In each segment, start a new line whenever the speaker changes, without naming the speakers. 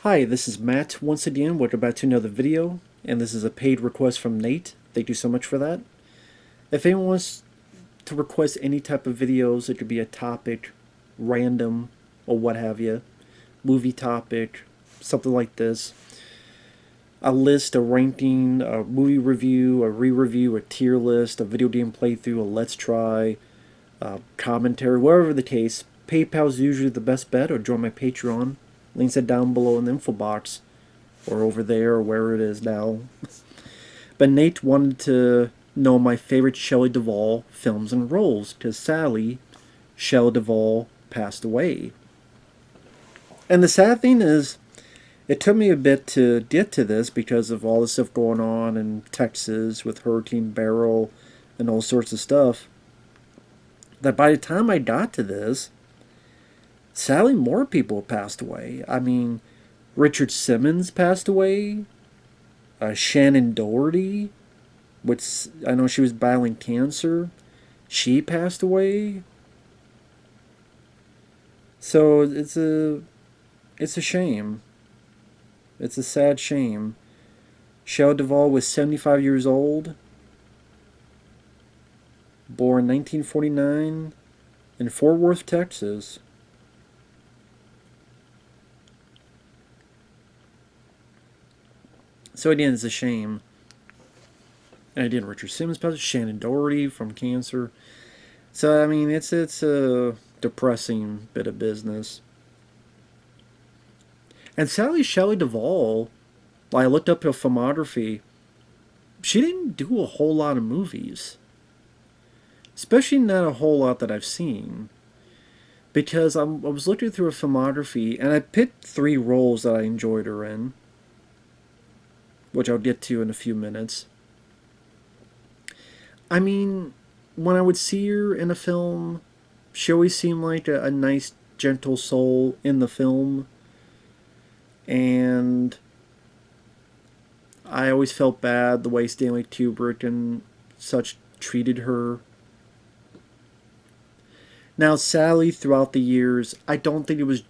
Hi, this is Matt once again. Welcome back to another video, and this is a paid request from Nate. Thank you so much for that. If anyone wants to request any type of videos, it could be a topic, random, or what have you, movie topic, something like this, a list, a ranking, a movie review, a re-review, a tier list, a video game playthrough, a let's try, commentary, whatever the case, PayPal is usually the best bet, or join my Patreon. Links are down below in the info box, or over there, or where it is now. But Nate wanted to know my favorite Shelley Duvall films and roles, because sadly, Shelley Duvall passed away. And the sad thing is, it took me a bit to get to this because of all the stuff going on in Texas with Hurricane Beryl and all sorts of stuff. That by the time I got to this, sadly more people passed away. I mean, Richard Simmons passed away. Shannon Doherty, which I know she was battling cancer, she passed away. So it's a shame. It's a sad shame. Shelley Duvall was 75 years old, born 1949 in Fort Worth, Texas. So again, it's a shame. And again, Richard Simmons passed, Shannon Doherty from cancer. So I mean, it's a depressing bit of business. And sadly, Shelley Duvall, I looked up her filmography. She didn't do a whole lot of movies, especially not a whole lot that I've seen. Because I was looking through her filmography, and I picked 3 roles that I enjoyed her in, which I'll get to in a few minutes. I mean, when I would see her in a film, she always seemed like a nice, gentle soul in the film. And I always felt bad the way Stanley Kubrick and such treated her. Now, sadly, throughout the years, I don't think it was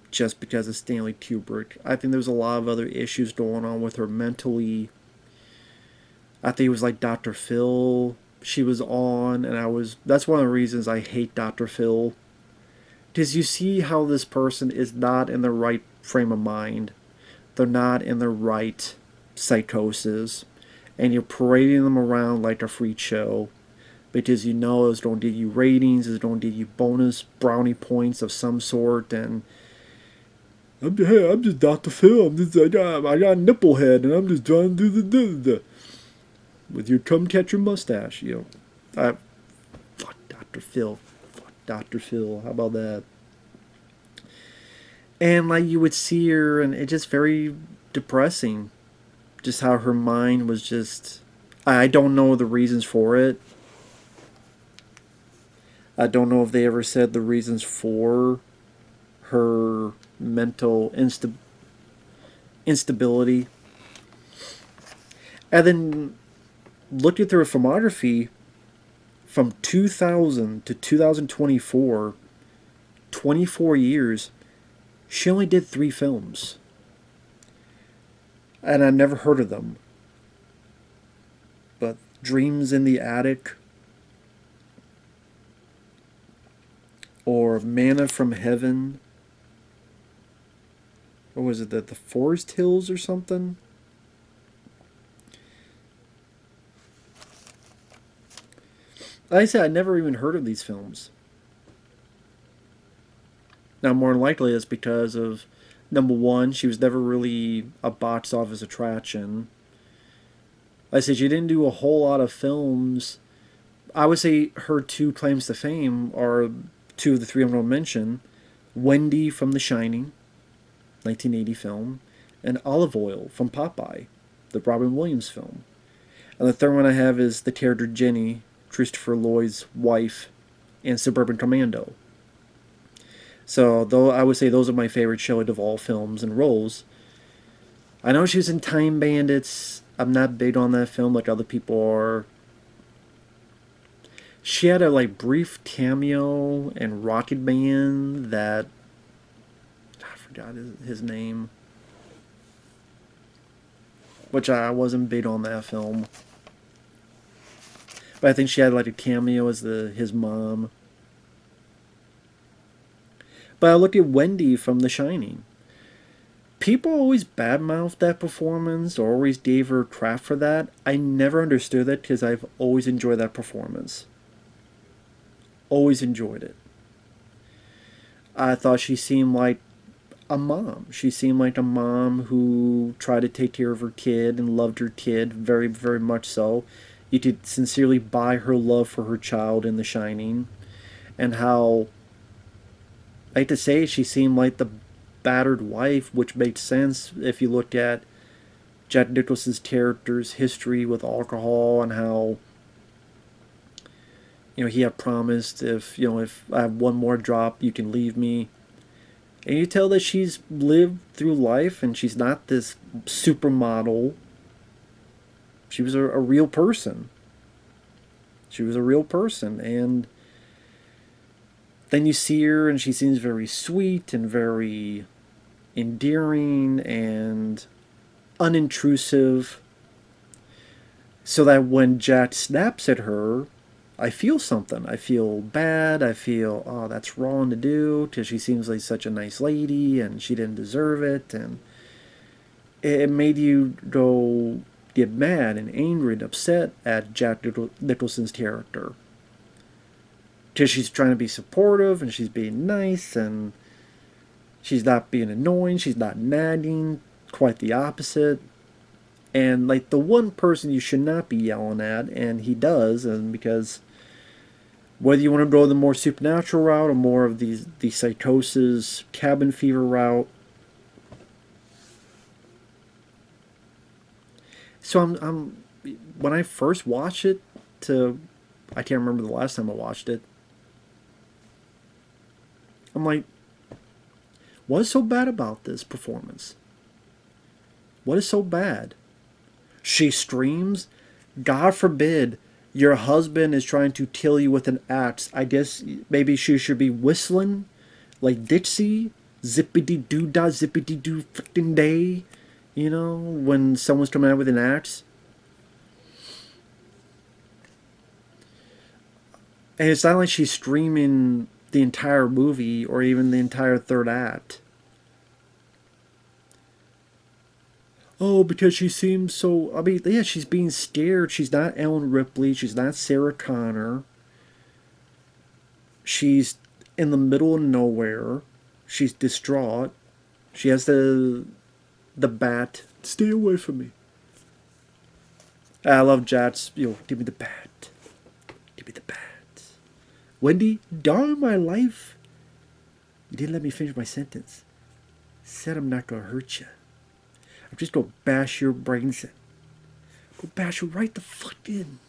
just because of Stanley Kubrick. I think there was a lot of other issues going on with her mentally. I think it was like Dr. Phil she was on, and that's one of the reasons I hate Dr. Phil. Because you see how this person is not in the right frame of mind. They're not in the right psychosis. And you're parading them around like a freak show. Because you know it's going to give you ratings, it's going to give you bonus brownie points of some sort, and I'm just Dr. Phil. I got a nipple head, and I'm just trying to do the with your cum catcher mustache. Fuck Dr. Phil. Fuck Dr. Phil. How about that? And like you would see her, and it's just very depressing. Just how her mind was just. I don't know the reasons for it. I don't know if they ever said the reasons for her mental instability. And then looking through her filmography from 2000 to 2024, 24 years, she only did 3 films. And I've never heard of them. But Dreams in the Attic, or Manna from Heaven, or was it the Forest Hills or something? Like I said, I never even heard of these films. Now, more than likely, it's because of number one, she was never really a box office attraction. Like I said, she didn't do a whole lot of films. I would say her 2 claims to fame are 2 of the 3 I'm going to mention: Wendy from The Shining, 1980 film, and Olive Oil from Popeye, the Robin Williams film. And the third one I have is the character Jenny, Christopher Lloyd's wife, in Suburban Commando. So, though I would say those are my favorite Shelley Duvall films and roles. I know she was in Time Bandits. I'm not big on that film like other people are. She had a brief cameo in Rocket Man that I forgot his name. which I wasn't big on that film. But I think she had like a cameo as his mom. But I looked at Wendy from The Shining. People always badmouthed that performance or always gave her crap for that. I never understood that because I've always enjoyed that performance. Always enjoyed it. I thought she seemed like a mom. She seemed like a mom who tried to take care of her kid and loved her kid very, very much so. You could sincerely buy her love for her child in The Shining. And how, I hate to say it, she seemed like the battered wife, which makes sense if you look at Jack Nicholson's character's history with alcohol and how, he had promised, if I have one more drop, you can leave me. And you tell that she's lived through life and she's not this supermodel. She was a real person. She was a real person. And then you see her and she seems very sweet and very endearing and unintrusive. So that when Jack snaps at her, I feel something. I feel bad. I feel, oh, that's wrong to do because she seems like such a nice lady and she didn't deserve it. And it made you go get mad and angry and upset at Jack Nicholson's character. Because she's trying to be supportive and she's being nice and she's not being annoying, she's not nagging, quite the opposite. And like the one person you should not be yelling at, and he does, and because whether you want to go the more supernatural route or more of the psychosis, cabin fever route. So I'm when I first watched it, I can't remember the last time I watched it. I'm like, what is so bad about this performance? What is so bad? She screams. God forbid your husband is trying to kill you with an axe. I guess maybe she should be whistling like Dixie. Zippity doo dah, zippity doo frickin' day. When someone's coming out with an axe. And it's not like she's screaming the entire movie or even the entire third act. Oh, because she seems so... I mean, yeah, she's being scared. She's not Ellen Ripley. She's not Sarah Connor. She's in the middle of nowhere. She's distraught. She has the bat. Stay away from me. I love Jats. Give me the bat. Give me the bat. Wendy, darn my life. You didn't let me finish my sentence. Said I'm not going to hurt you. I'm just going to bash your brains in. Go bash you right the fuck in.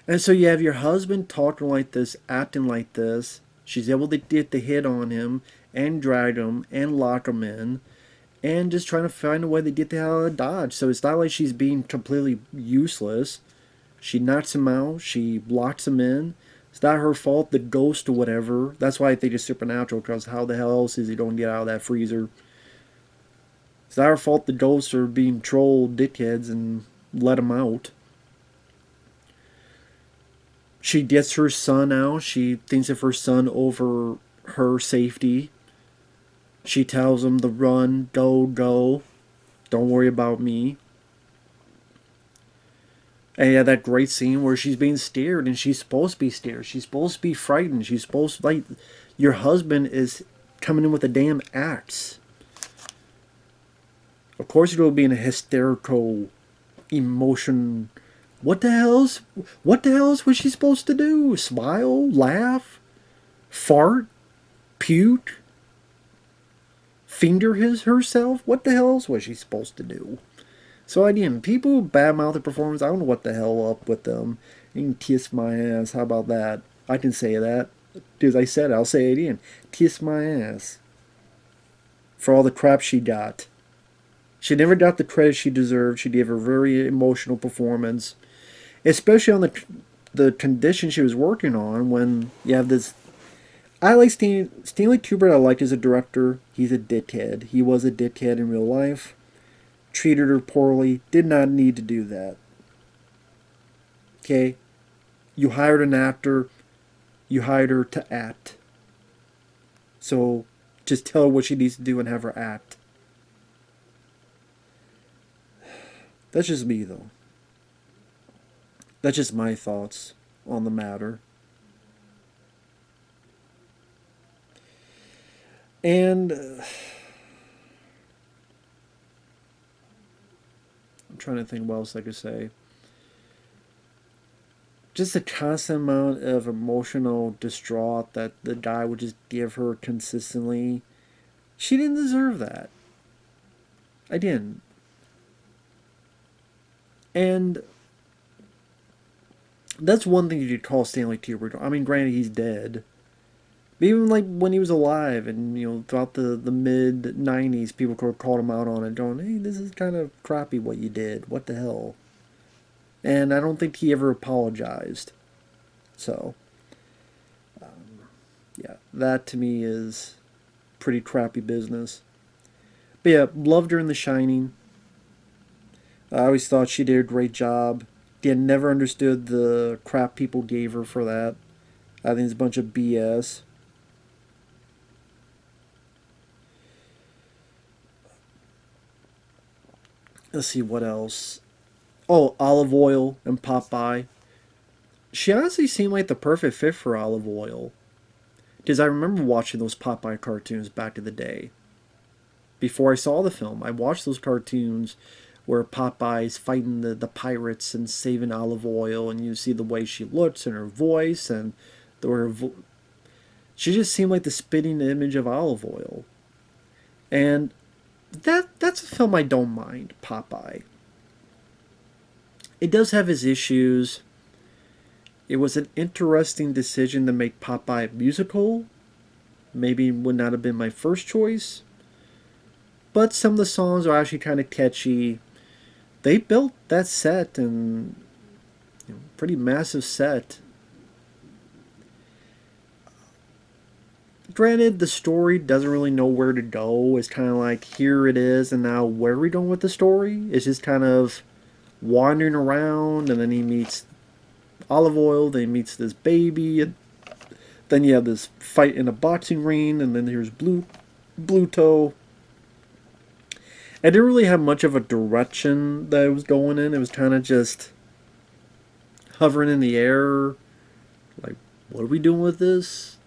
And so you have your husband talking like this, acting like this. She's able to get the hit on him and drag him and lock him in. And just trying to find a way to get the hell out of Dodge. So it's not like she's being completely useless. She knocks him out. She locks him in. It's not her fault, the ghost or whatever. That's why I think it's supernatural, because how the hell else is he going to get out of that freezer? It's not her fault the ghosts are being troll dickheads and let him out. She gets her son out. She thinks of her son over her safety. She tells him to run, go, go. Don't worry about me. And yeah, that great scene where she's being scared, and she's supposed to be scared. She's supposed to be frightened. She's supposed to, like, your husband is coming in with a damn axe. Of course you're going to be in a hysterical emotion. What the hell's was she supposed to do? Smile? Laugh? Fart? Puke? Finger herself? What the hell was she supposed to do? So again, people who badmouth the performance, I don't know what the hell up with them. You can kiss my ass. How about that? I can say that. Because I said it, I'll say it again. Kiss my ass. For all the crap she got. She never got the credit she deserved. She gave a very emotional performance. Especially on the condition she was working on, when you have this I like Stanley Kubrick. I liked as a director. He's a dickhead. He was a dickhead in real life. Treated her poorly. Did not need to do that. Okay? You hired an actor. You hired her to act. So just tell her what she needs to do and have her act. That's just me, though. That's just my thoughts on the matter. And I'm trying to think what else I could say. Just a constant amount of emotional distraught that the guy would just give her consistently. She didn't deserve that. I didn't. And that's one thing you could call Stanley Kubrick. I mean, granted, he's dead. But even like when he was alive, and throughout the mid '90s, people called him out on it, going, "Hey, this is kind of crappy what you did. What the hell?" And I don't think he ever apologized. So, yeah, that to me is pretty crappy business. But yeah, loved her in The Shining. I always thought she did a great job. Again, never understood the crap people gave her for that. I think it's a bunch of BS. Let's see what else. Oh, Olive Oil and Popeye. She honestly seemed like the perfect fit for Olive Oil. Because I remember watching those Popeye cartoons back in the day. Before I saw the film, I watched those cartoons where Popeye's fighting the pirates and saving Olive Oil, and you see the way she looks and her voice, and she just seemed like the spitting image of Olive Oil. And that's a film I don't mind, Popeye. It does have its issues. It was an interesting decision to make Popeye musical. Maybe would not have been my first choice. But some of the songs are actually kind of catchy. They built that set and pretty massive set. Granted, the story doesn't really know where to go. It's kind of like, here it is, and now where are we going with the story? It's just kind of wandering around, and then he meets Olive Oil, then he meets this baby, and then you have this fight in a boxing ring, and then here's Blue Toe. I didn't really have much of a direction that it was going in. It was kind of just hovering in the air. Like, what are we doing with this?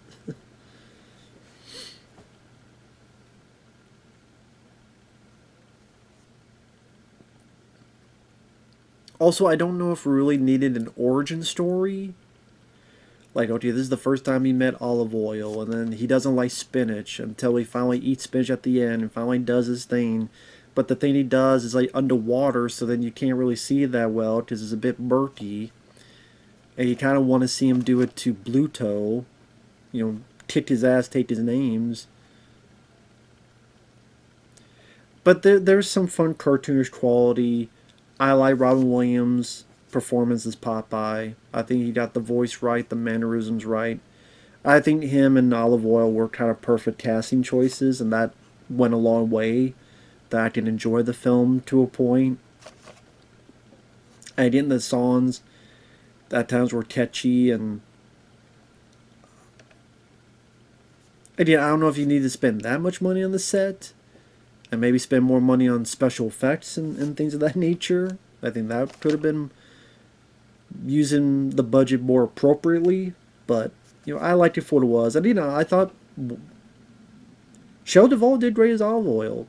Also, I don't know if we really needed an origin story. Like, okay, this is the first time he met Olive Oil, and then he doesn't like spinach until he finally eats spinach at the end and finally does his thing. But the thing he does is like underwater, so then you can't really see it that well because it's a bit murky. And you kind of want to see him do it to Blue Toe, kick his ass, take his names. But there's some fun cartoonish quality. I like Robin Williams' performance as Popeye. I think he got the voice right, the mannerisms right. I think him and Olive Oil were kind of perfect casting choices, and that went a long way. That I can enjoy the film to a point. And again, the songs at times were catchy, and again, I don't know if you need to spend that much money on the set, and maybe spend more money on special effects and things of that nature. I think that could have been using the budget more appropriately, but I liked it for what it was. And I thought Shelley Duvall did great as Olive Oil.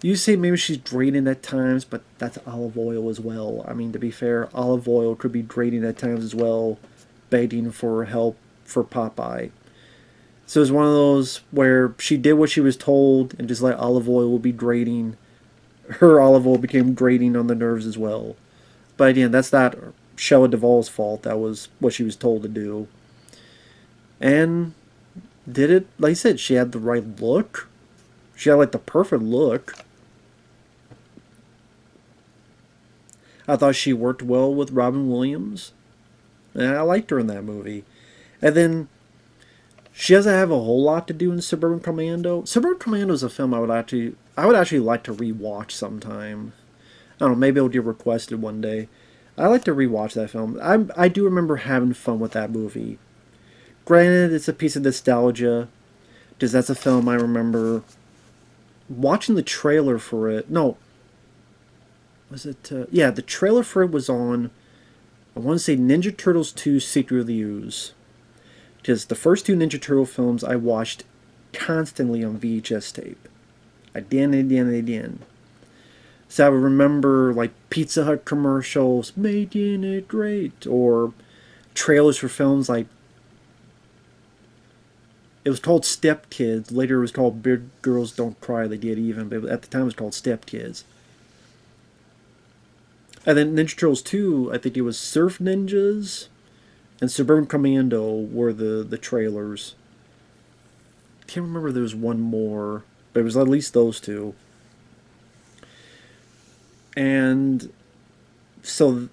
You say maybe she's draining at times, but that's Olive Oil as well. I mean, to be fair, Olive Oil could be draining at times as well, begging for help for Popeye. So it's one of those where she did what she was told, and just like Olive Oil would be draining, her Olive Oil became grating on the nerves as well. But again, that's not Shelley Duvall's fault. That was what she was told to do. And did it, like I said, she had the right look. She had like the perfect look. I thought she worked well with Robin Williams. And I liked her in that movie. And then She doesn't have a whole lot to do in Suburban Commando. Suburban Commando is a film I would actually like to rewatch sometime. I don't know, maybe it'll get requested one day. I like to rewatch that film. I do remember having fun with that movie. Granted, it's a piece of nostalgia, because that's a film I remember watching the trailer for it. No, was it? Yeah, the trailer for it was on. I want to say Ninja Turtles 2: Secret of the Ooze, because the first two Ninja Turtle films I watched constantly on VHS tape. I did. So I would remember like Pizza Hut commercials, making it great, or trailers for films like it was called Step Kids. Later it was called Big Girls Don't Cry. They did even, but at the time it was called Step Kids. And then Ninja Turtles 2, I think it was Surf Ninjas and Suburban Commando were the trailers. Can't remember if there was one more, but it was at least those two. And so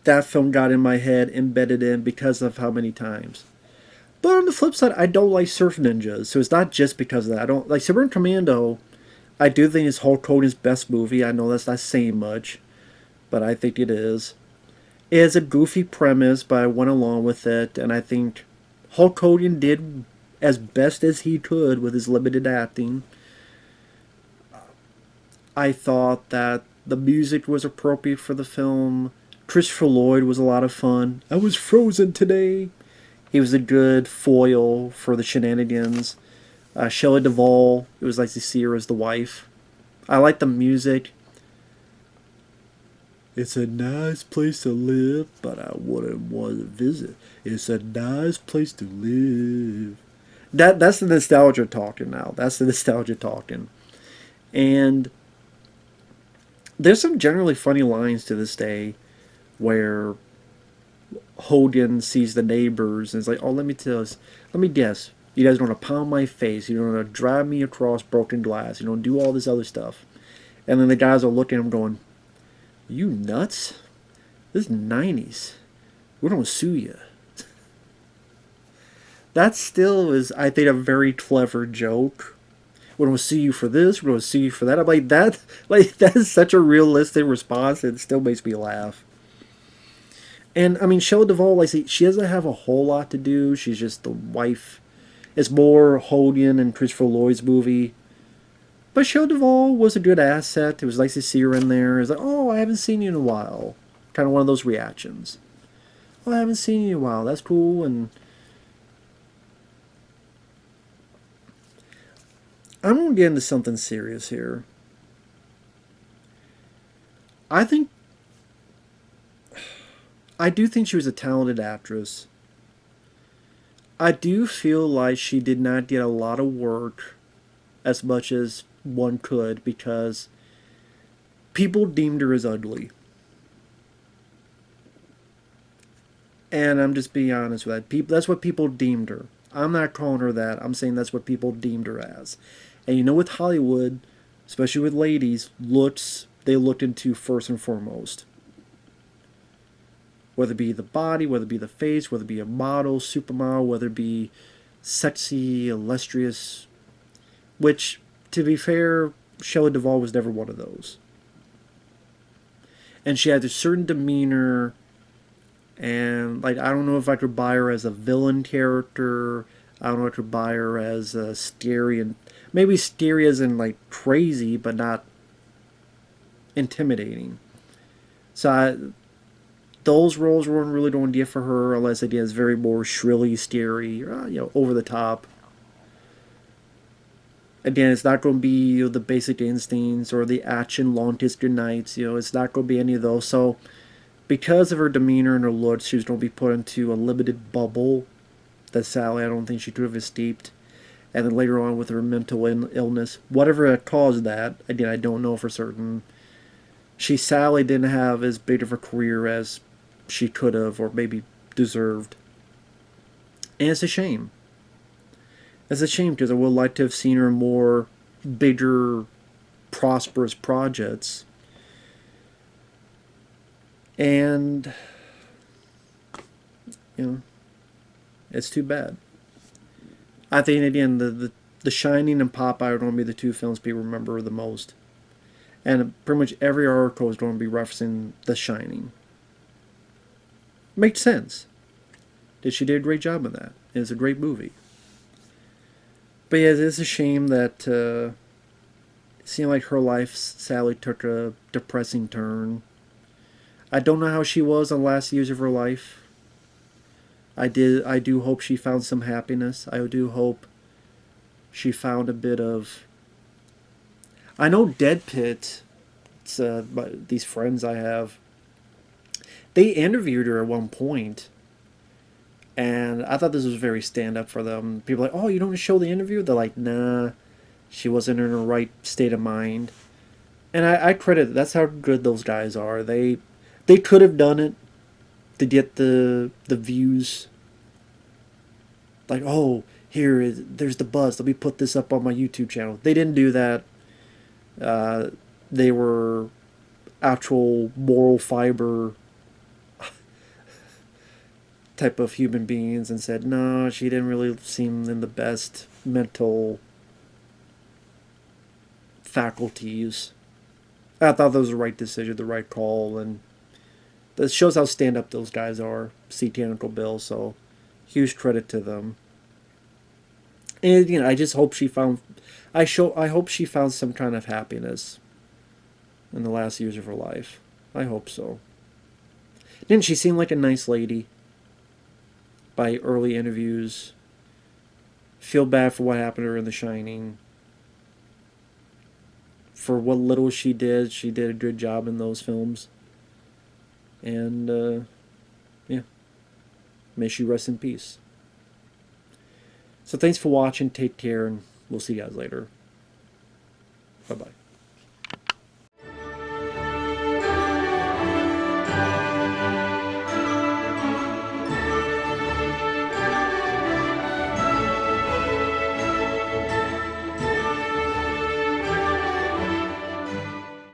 that film got in my head, embedded in because of how many times. But on the flip side, I don't like Surf Ninjas, so it's not just because of that. I don't like Suburban Commando. I do think it's Hulk Hogan's best movie. I know that's not saying much, but I think it is. It has a goofy premise, but I went along with it, and I think Hulk Hogan did as best as he could with his limited acting. I thought that the music was appropriate for the film. Christopher Lloyd was a lot of fun. I was frozen today. He was a good foil for the shenanigans. Shelley Duvall, it was nice to see her as the wife. I like the music. It's a nice place to live, but I wouldn't want to visit. It's a nice place to live. That's the nostalgia talking now. That's the nostalgia talking. And there's some generally funny lines to this day where Hogan sees the neighbors and is like, "Oh, let me guess. You guys don't want to pound my face. You don't want to drive me across broken glass. You don't do all this other stuff." And then the guys are looking at him going, "You nuts? This is '90s. We're gonna sue you." That still is, I think, a very clever joke. We're gonna sue you for this. We're gonna sue you for that. I'm like that. Like that is such a realistic response. It still makes me laugh. And I mean, Shelley Duvall, like she doesn't have a whole lot to do. She's just the wife. It's more Hogan and Christopher Lloyd's movie. But Shelley Duvall was a good asset. It was nice to see her in there. It's like, oh, I haven't seen you in a while. Kind of one of those reactions. Oh, I haven't seen you in a while. That's cool. And I'm going to get into something serious here. I think I do think she was a talented actress. I do feel like she did not get a lot of work as much as one could because people deemed her as ugly. And I'm just being honest with that. That's what people deemed her. I'm not calling her that. I'm saying that's what people deemed her as. And you know, with Hollywood, especially with ladies, looks they looked into first and foremost. Whether it be the body, whether it be the face, whether it be a model, supermodel, whether it be sexy, illustrious. Which, to be fair, Shelley Duvall was never one of those. And she had a certain demeanor, and like I don't know if I could buy her as a villain character. I don't know if I could buy her as a scary and maybe scary as in like crazy, but not intimidating. Those roles weren't really going to get for her unless it is very more shrilly, scary, over the top. Again, it's not going to be the basic instincts or the action long kiss goodnights. It's not going to be any of those. So, because of her demeanor and her looks, she was going to be put into a limited bubble that sadly I don't think she could have escaped. And then later on with her mental illness, whatever had caused that, again, I don't know for certain. She sadly didn't have as big of a career as she could have or maybe deserved. And it's a shame. It's a shame because I would like to have seen her in more bigger, prosperous projects. And, it's too bad. I think again the Shining and Popeye are going to be the two films people remember the most, and pretty much every article is going to be referencing The Shining. Makes sense. She did a great job of that. It's a great movie. But yeah, it is a shame that it seemed like her life sadly took a depressing turn. I don't know how she was in the last years of her life. I do hope she found some happiness. I do hope she found a bit of. I know Dead Pit. It's these friends I have. They interviewed her at one point, and I thought this was very stand up for them. People are like, oh, you don't show the interview? They're like, nah, she wasn't in her right state of mind. And I credit that's how good those guys are. They could have done it to get the views. Like, oh, there's the buzz. Let me put this up on my YouTube channel. They didn't do that. They were actual moral fiber type of human beings and said, no, she didn't really seem in the best mental faculties. I thought that was the right decision, the right call, and that shows how stand up those guys are, Satanical Bill, so huge credit to them. And I just hope she found I hope she found some kind of happiness in the last years of her life. I hope so. Didn't she seem like a nice lady? By early interviews. Feel bad for what happened to her in The Shining. For what little she did a good job in those films. And, yeah. May she rest in peace. So thanks for watching. Take care, and we'll see you guys later. Bye-bye.